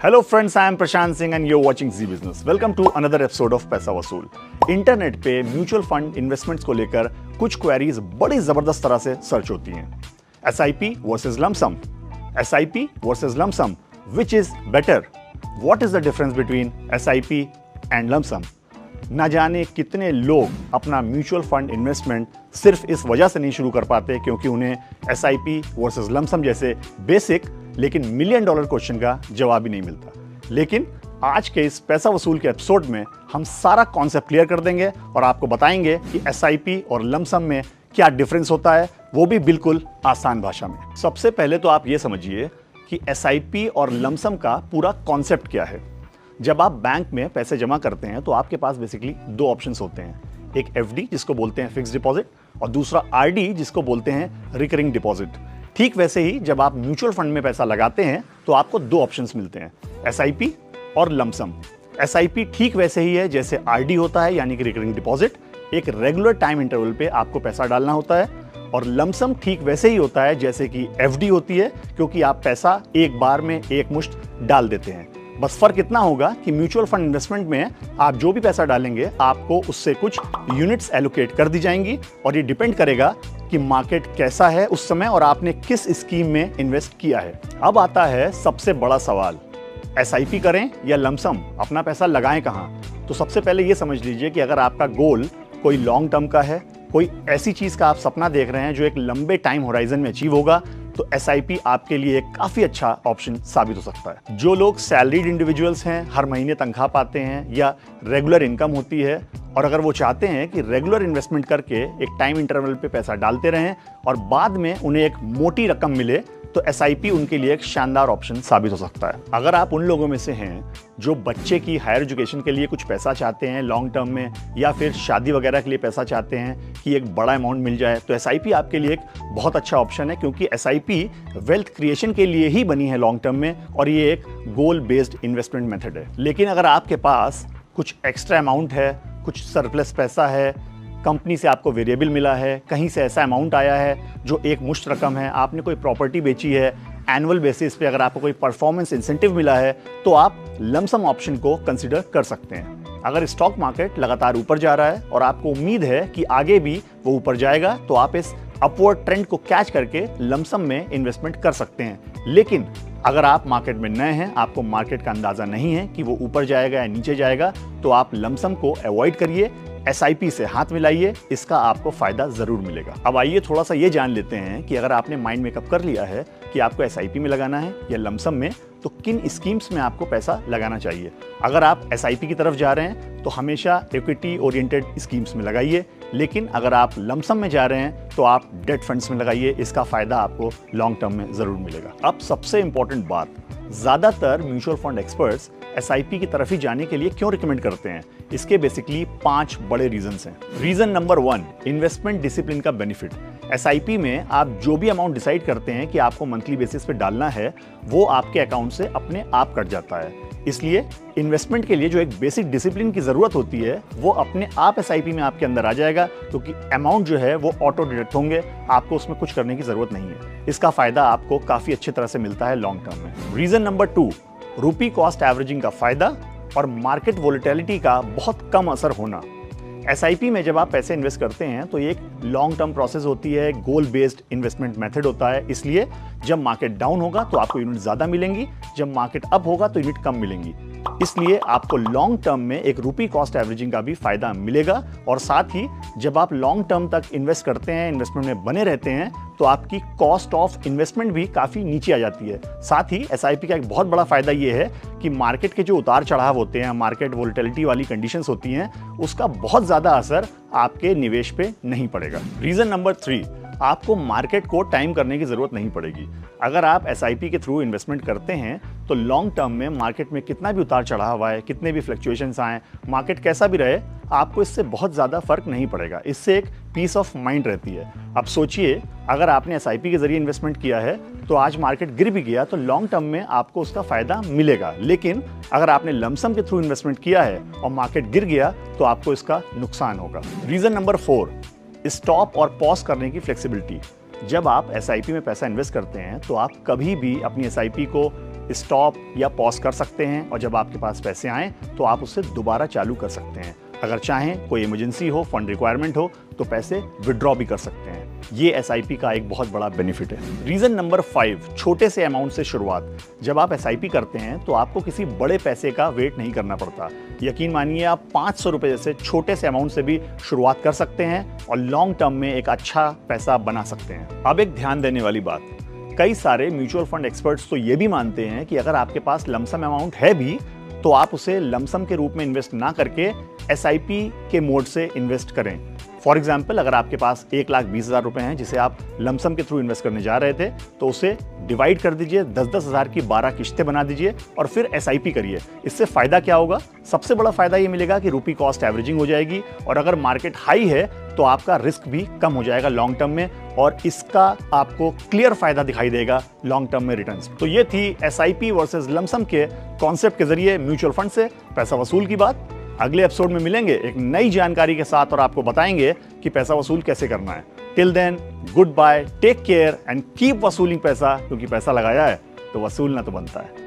Hello friends, I am Prashant Singh and you are watching Zee business. Welcome to another episode of Paisa Vasool. Internet पे mutual fund investments को लेकर कुछ queries बड़ी जबरदस्त तरह से सर्च होती हैं। SIP versus lump sum, SIP versus lump sum, which is better? What is the difference between SIP and lump sum? ना जाने कितने लोग अपना म्यूचुअल फंड इन्वेस्टमेंट सिर्फ इस वजह से नहीं शुरू कर पाते क्योंकि उन्हें एसआईपी वर्सेस लमसम जैसे बेसिक लेकिन मिलियन डॉलर क्वेश्चन का जवाब ही नहीं मिलता। लेकिन आज के इस पैसा वसूल के एपिसोड में हम सारा कॉन्सेप्ट क्लियर कर देंगे और आपको बताएंगे कि एसआईपी और लमसम में क्या डिफरेंस होता है, वो भी बिल्कुल आसान भाषा में। सबसे पहले तो आप ये समझिए कि एसआईपी और लमसम का पूरा कॉन्सेप्ट क्या है। जब आप बैंक में पैसे जमा करते हैं तो आपके पास बेसिकली दो ऑप्शंस होते हैं, एक एफडी जिसको बोलते हैं फिक्स डिपॉजिट और दूसरा आरडी जिसको बोलते हैं रिकरिंग डिपॉजिट। ठीक वैसे ही जब आप म्यूचुअल फंड में पैसा लगाते हैं तो आपको दो ऑप्शंस मिलते हैं, एसआईपी और लमसम। एसआईपी ठीक वैसे ही है जैसे आरडी होता है यानी कि रिकरिंग डिपॉजिट, एक रेगुलर टाइम इंटरवल पे आपको पैसा डालना होता है, और लमसम ठीक वैसे ही होता है जैसे कि एफडी होती है क्योंकि आप पैसा एक बार में एक मुश्त डाल देते हैं। बस फर्क इतना होगा कि म्यूचुअल फंड इन्वेस्टमेंट में आप जो भी पैसा डालेंगे आपको उससे कुछ यूनिट्स एलोकेट कर दी जाएंगी और ये डिपेंड करेगा कि मार्केट कैसा है उस समय और आपने किस स्कीम में इन्वेस्ट किया है। अब आता है सबसे बड़ा सवाल, एसआईपी करें या लमसम, अपना पैसा लगाएं कहाँ? तो सबसे पहले ये समझ लीजिए कि अगर आपका गोल कोई लॉन्ग टर्म का है, कोई ऐसी चीज का आप सपना देख रहे हैं जो एक लंबे टाइम होराइजन में अचीव होगा, तो एसआईपी आपके लिए एक काफी अच्छा ऑप्शन साबित हो सकता है। जो लोग सैलरीड इंडिविजुअल्स हैं, हर महीने तनख्वाह पाते हैं या रेगुलर इनकम होती है, और अगर वो चाहते हैं कि रेगुलर इन्वेस्टमेंट करके एक टाइम इंटरवल पे पैसा डालते रहें और बाद में उन्हें एक मोटी रकम मिले, तो एसआईपी उनके लिए एक शानदार ऑप्शन साबित हो सकता है। अगर आप उन लोगों में से हैं जो बच्चे की हायर एजुकेशन के लिए कुछ पैसा चाहते हैं लॉन्ग टर्म में, या फिर शादी वगैरह के लिए पैसा चाहते हैं कि एक बड़ा अमाउंट मिल जाए, तो एसआईपी आपके लिए एक बहुत अच्छा ऑप्शन है क्योंकि एसआईपी वेल्थ क्रिएशन के लिए ही बनी है लॉन्ग टर्म में और ये एक गोल बेस्ड इन्वेस्टमेंट मेथड है। लेकिन अगर आपके पास कुछ एक्स्ट्रा अमाउंट है, कुछ सरप्लस पैसा है, कंपनी से आपको वेरिएबल मिला है, कहीं से ऐसा अमाउंट आया है जो एक मुश्त रकम है, आपने कोई प्रॉपर्टी बेची है, एनुअल बेसिस पे अगर आपको कोई परफॉर्मेंस इंसेंटिव मिला है, तो आप लमसम ऑप्शन को कंसिडर कर सकते हैं। अगर स्टॉक मार्केट लगातार ऊपर जा रहा है और आपको उम्मीद है कि आगे भी वो ऊपर जाएगा, तो आप इस अपवर्ड ट्रेंड को कैच करके लमसम में इन्वेस्टमेंट कर सकते हैं। लेकिन अगर आप मार्केट में नए हैं, आपको मार्केट का अंदाजा नहीं है कि वो ऊपर जाएगा या नीचे जाएगा, तो आप लमसम को अवॉइड करिए, एसआईपी से हाथ मिलाइए, इसका आपको फायदा जरूर मिलेगा। अब आइए थोड़ा सा ये जान लेते हैं कि अगर आपने माइंड मेकअप कर लिया है कि आपको एसआईपी में लगाना है या लमसम में, तो किन स्कीम्स में आपको पैसा लगाना चाहिए। अगर आप एसआईपी की तरफ जा रहे हैं तो हमेशा इक्विटी ओरिएंटेड स्कीम्स में लगाइए, लेकिन अगर आप लमसम में जा रहे हैं तो आप डेट फंड्स में लगाइए, इसका फायदा आपको लॉन्ग टर्म में जरूर मिलेगा। अब सबसे इंपॉर्टेंट बात, ज्यादातर म्यूचुअल फंड एक्सपर्ट्स एसआईपी की तरफ ही जाने के लिए क्यों रिकमेंड करते हैं? इसके बेसिकली 5 बड़े रीजंस हैं। रीजन नंबर 1, इन्वेस्टमेंट डिसिप्लिन का बेनिफिट। एसआईपी में आप जो भी अमाउंट डिसाइड करते हैं कि आपको मंथली बेसिस पे डालना है, वो आपके अकाउंट से अपने आप कट जाता है। इसलिए इन्वेस्टमेंट के लिए जो एक बेसिक डिसिप्लिन की जरूरत होती है, वो अपने आप एसआईपी में आपके अंदर आ जाएगा क्योंकि अमाउंट जो है वो ऑटो डिडक्ट होंगे, आपको उसमें कुछ करने की जरूरत नहीं है। इसका फायदा आपको काफी अच्छी तरह से मिलता है लॉन्ग टर्म में। रीजन नंबर 2, रूपी कॉस्ट एवरेजिंग का फायदा और मार्केट वोलेटिलिटी का बहुत कम असर होना। एसआईपी में जब आप पैसे इन्वेस्ट करते हैं तो ये एक लॉन्ग टर्म प्रोसेस होती है, गोल बेस्ड इन्वेस्टमेंट मेथड होता है, इसलिए जब मार्केट डाउन होगा तो आपको यूनिट ज्यादा मिलेंगी, जब मार्केट अप होगा तो यूनिट कम मिलेंगी। इसलिए आपको लॉन्ग टर्म में एक रूपी कॉस्ट एवरेजिंग का भी फायदा मिलेगा, और साथ ही जब आप लॉन्ग टर्म तक इन्वेस्ट करते हैं, इन्वेस्टमेंट में बने रहते हैं, तो आपकी कॉस्ट ऑफ इन्वेस्टमेंट भी काफी नीचे आ जाती है। साथ ही एसआईपी का एक बहुत बड़ा फायदा यह है कि मार्केट के जो उतार चढ़ाव होते हैं, मार्केट वोलेटिलिटी वाली कंडीशंस होती हैं, उसका बहुत ज्यादा असर आपके निवेश पे नहीं पड़ेगा। रीजन नंबर 3, आपको मार्केट को टाइम करने की जरूरत नहीं पड़ेगी। अगर आप एसआईपी के थ्रू इन्वेस्टमेंट करते हैं तो लॉन्ग टर्म में मार्केट में कितना भी उतार चढ़ाव आए, कितने भी फ्लक्चुएशंस आए, मार्केट कैसा भी रहे, आपको इससे बहुत ज़्यादा फर्क नहीं पड़ेगा। इससे एक पीस ऑफ माइंड रहती है। अब सोचिए, अगर आपने एसआईपी के जरिए इन्वेस्टमेंट किया है तो आज मार्केट गिर भी गया तो लॉन्ग टर्म में आपको उसका फायदा मिलेगा, लेकिन अगर आपने लमसम के थ्रू इन्वेस्टमेंट किया है और मार्केट गिर गया तो आपको इसका नुकसान होगा। रीजन नंबर 4, स्टॉप और पॉज करने की फ्लेक्सिबिलिटी। जब आप एसआईपी में पैसा इन्वेस्ट करते हैं तो आप कभी भी अपनी एसआईपी को स्टॉप या पॉज कर सकते हैं और जब आपके पास पैसे आए तो आप उसे दोबारा चालू कर सकते हैं। अगर चाहें कोई इमरजेंसी हो, फंड रिक्वायरमेंट हो तो पैसे विड्रॉ भी कर सकते हैं। ये एसआईपी का एक बहुत बड़ा बेनिफिट है। रीजन नंबर 5, छोटे से अमाउंट से शुरुआत। जब आप एसआईपी करते हैं तो आपको किसी बड़े पैसे का वेट नहीं करना पड़ता। यकीन मानिए आप 500 रुपए जैसे छोटे से अमाउंट से भी शुरुआत कर सकते हैं और लॉन्ग टर्म में एक अच्छा पैसा बना सकते हैं। अब एक ध्यान देने वाली बात, कई सारे म्यूचुअल फंड एक्सपर्ट्स तो ये भी मानते हैं कि अगर आपके पास लमसम अमाउंट है भी तो आप उसे लमसम के रूप में इन्वेस्ट ना करके एसआईपी के मोड से इन्वेस्ट करें। फॉर एग्जाम्पल, अगर आपके पास 1,20,000 रुपए हैं जिसे आप लमसम के थ्रू इन्वेस्ट करने जा रहे थे तो उसे डिवाइड कर दीजिए, 10-10 हज़ार की 12 किश्तें बना दीजिए और फिर एसआईपी करिए। इससे फायदा क्या होगा? सबसे बड़ा फायदा ये मिलेगा कि रुपी कॉस्ट एवरेजिंग हो जाएगी और अगर मार्केट हाई है तो आपका रिस्क भी कम हो जाएगा लॉन्ग टर्म में और इसका आपको क्लियर फायदा दिखाई देगा लॉन्ग टर्म में रिटर्न्स। तो ये थी एसआईपी वर्सेस लमसम के कॉन्सेप्ट के जरिए म्यूचुअल फंड से पैसा वसूल की बात। अगले एपिसोड में मिलेंगे एक नई जानकारी के साथ और आपको बताएंगे कि पैसा वसूल कैसे करना है। Till then, good bye, take care and keep वसूलिंग पैसा, क्योंकि पैसा लगाया है तो वसूलना तो बनता है।